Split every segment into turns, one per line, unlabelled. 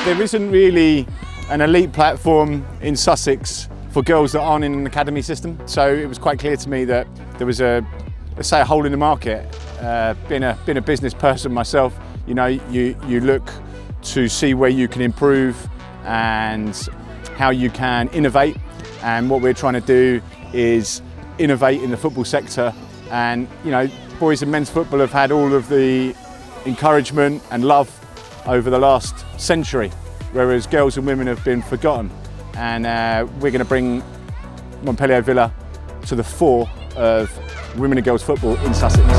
There isn't really an elite platform in Sussex for girls that aren't in an academy system. So it was quite clear to me that there was a hole in the market. Being a business person myself, you know, you look to see where you can improve and how you can innovate. And what we're trying to do is innovate in the football sector. And you know, boys and men's football have had all of the encouragement and love over the last century, whereas girls and women have been forgotten. And we're going to bring Montpellier Villa to the fore of women and girls football in Sussex.
1,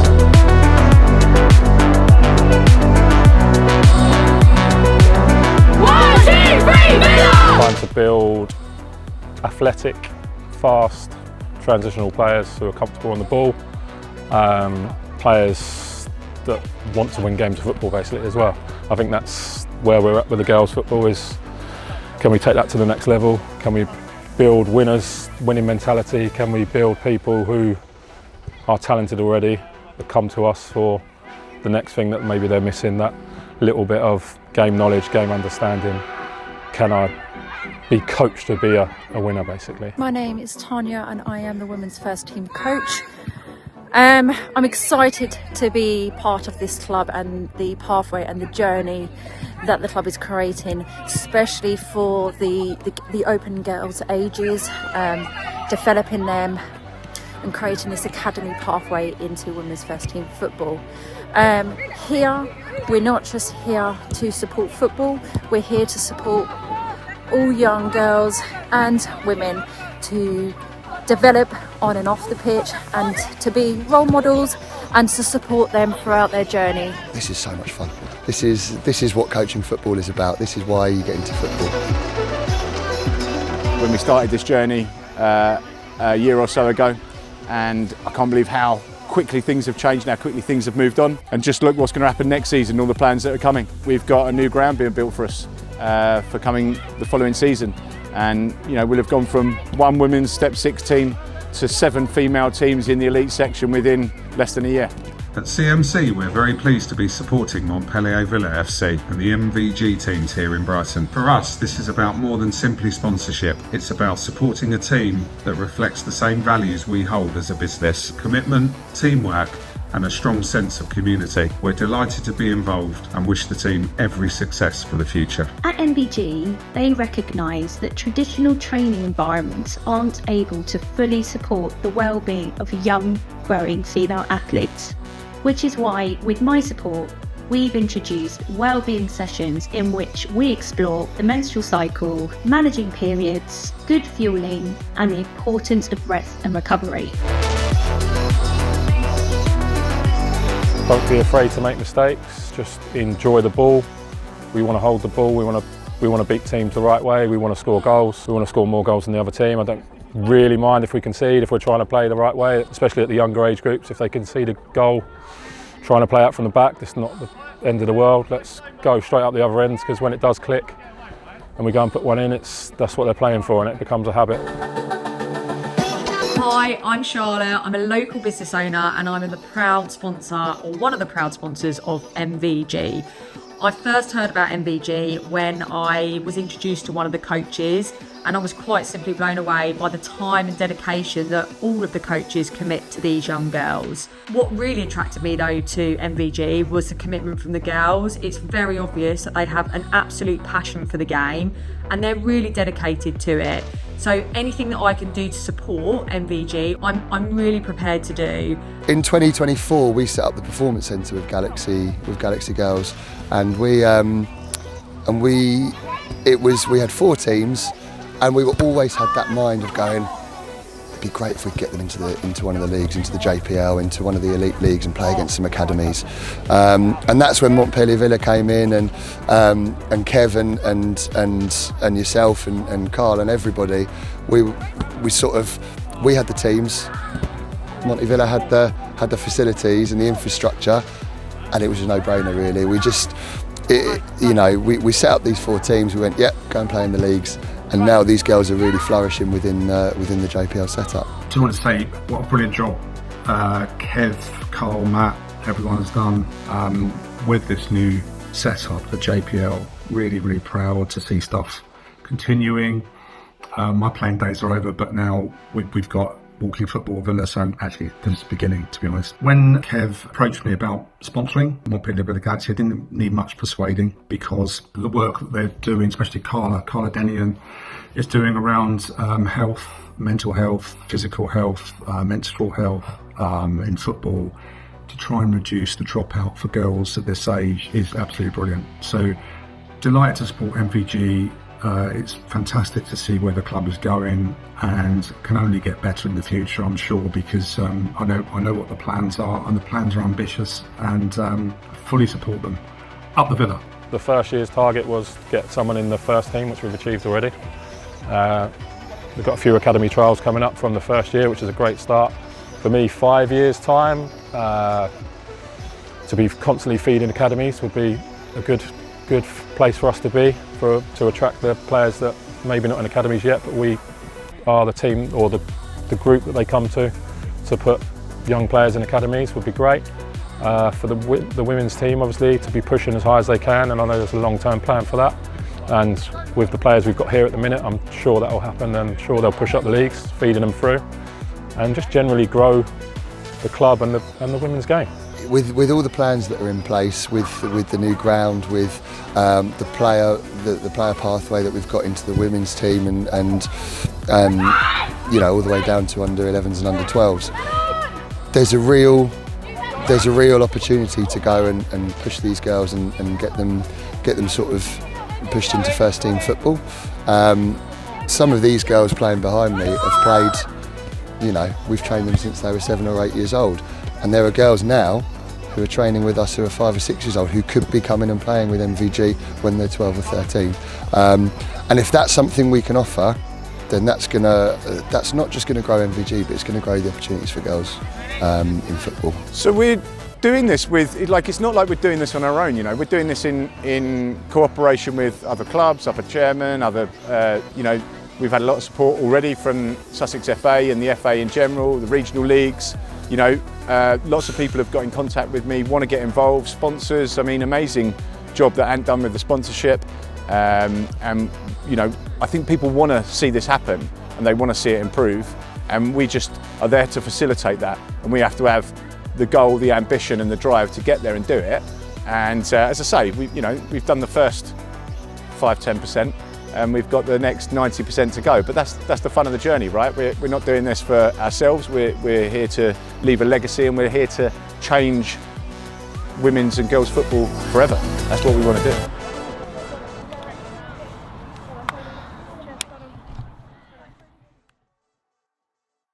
2, 3, Villa!
Trying to build athletic, fast, transitional players who are comfortable on the ball, players that want to win games of football basically as well. I think that's where we're at with the girls football is, can we take that to the next level? Can we build winners, winning mentality? Can we build people who are talented already that come to us for the next thing that maybe they're missing, that little bit of game knowledge, game understanding? Can I be coached to be a winner basically?
My name is Tanya and I am the women's first team coach. I'm excited to be part of this club and the pathway and the journey that the club is creating, especially for the open girls' ages, developing them and creating this academy pathway into women's first team football. Here, we're not just here to support football, we're here to support all young girls and women to develop on and off the pitch and to be role models and to support them throughout their journey.
This is so much fun. This is what coaching football is about. This is why you get into football.
When we started this journey a year or so ago, and I can't believe how quickly things have changed, how quickly things have moved on. And just look what's going to happen next season, all the plans that are coming. We've got a new ground being built for us for coming the following season. And you know, we'll have gone from one women's Step 6 team to 7 female teams in the elite section within less than a year.
At CMC, we're very pleased to be supporting Montpellier Villa FC and the MVG teams here in Brighton. For us, this is about more than simply sponsorship. It's about supporting a team that reflects the same values we hold as a business: commitment, teamwork, and a strong sense of community. We're delighted to be involved and wish the team every success for the future.
At MVG, they recognise that traditional training environments aren't able to fully support the well-being of young, growing female athletes, which is why, with my support, we've introduced wellbeing sessions in which we explore the menstrual cycle, managing periods, good fueling, and the importance of rest and recovery.
Don't be afraid to make mistakes, just enjoy the ball. We want to hold the ball, we want to beat teams the right way, we want to score goals, we want to score more goals than the other team. I don't really mind if we concede, if we're trying to play the right way, especially at the younger age groups. If they concede a goal, trying to play out from the back, it's not the end of the world. Let's go straight up the other ends, because when it does click and we go and put one in, that's what they're playing for, and it becomes a habit.
Hi, I'm Charlotte. I'm a local business owner and I'm the proud sponsor, or one of the proud sponsors, of MVG. I first heard about MVG when I was introduced to one of the coaches, and I was quite simply blown away by the time and dedication that all of the coaches commit to these young girls. What really attracted me though to MVG was the commitment from the girls. It's very obvious that they have an absolute passion for the game and they're really dedicated to it. So anything that I can do to support MVG, I'm really prepared to do.
In 2024, we set up the Performance Centre with Galaxy Girls, and we had 4 teams, and we always had that mind of going, it'd be great if we could get them into one of the leagues, into the JPL, into one of the elite leagues, and play against some academies. And that's when Montpellier Villa came in, and Kevin and yourself and Carl and everybody. We had the teams. Monte Villa had the facilities and the infrastructure, and it was a no-brainer really. We set up these 4 teams. We went, go and play in the leagues. And now these girls are really flourishing within the JPL setup.
Just want to say what a brilliant job Kev, Carl, Matt, everyone has done with this new setup, the JPL. really, really proud to see stuff continuing. My playing days are over, but now we've got walking football Villa, so actually this is beginning, to be honest. When Kev approached me about sponsoring Montpellier Villa Galaxy, I didn't need much persuading, because the work that they're doing, especially Carla Denian, is doing around health, mental health, physical health, menstrual health in football, to try and reduce the dropout for girls at this age is absolutely brilliant. So delighted to support MVG. It's fantastic to see where the club is going, and can only get better in the future, I'm sure, because I know what the plans are, and the plans are ambitious, and fully support them. Up the Villa.
The first year's target was to get someone in the first team, which we've achieved already. We've got a few academy trials coming up from the first year, which is a great start. For me, 5 years' time, to be constantly feeding academies would be a good place for us to be, to attract the players that maybe not in academies yet, but we are the team or the group that they come to put young players in academies would be great. For the women's team, obviously, to be pushing as high as they can, and I know there's a long-term plan for that. And with the players we've got here at the minute, I'm sure that will happen, and I'm sure they'll push up the leagues, feeding them through, and just generally grow the club and the women's game.
With all the plans that are in place, with the new ground, with the player pathway that we've got into the women's team, and you know, all the way down to under 11s and under 12s, there's a real opportunity to go and push these girls and get them sort of pushed into first team football. Some of these girls playing behind me have played, you know, we've trained them since they were 7 or 8 years old, and there are girls now who are training with us who are 5 or 6 years old who could be coming and playing with MVG when they're 12 or 13. And if that's something we can offer, then that's not just going to grow MVG, but it's going to grow the opportunities for girls in football.
So we're doing this with, like, it's not like we're doing this on our own, you know, we're doing this in cooperation with other clubs, other chairmen, other, you know, we've had a lot of support already from Sussex FA and the FA in general, the regional leagues. You know, lots of people have got in contact with me, want to get involved, sponsors. I mean, amazing job that Ant done with the sponsorship. And, you know, I think people want to see this happen and they want to see it improve. And we just are there to facilitate that. And we have to have the goal, the ambition and the drive to get there and do it. And as I say, we've done the first 5–10%. And we've got the next 90% to go. But that's the fun of the journey, right? We're not doing this for ourselves. We're here to leave a legacy, and we're here to change women's and girls' football forever. That's what we want to do.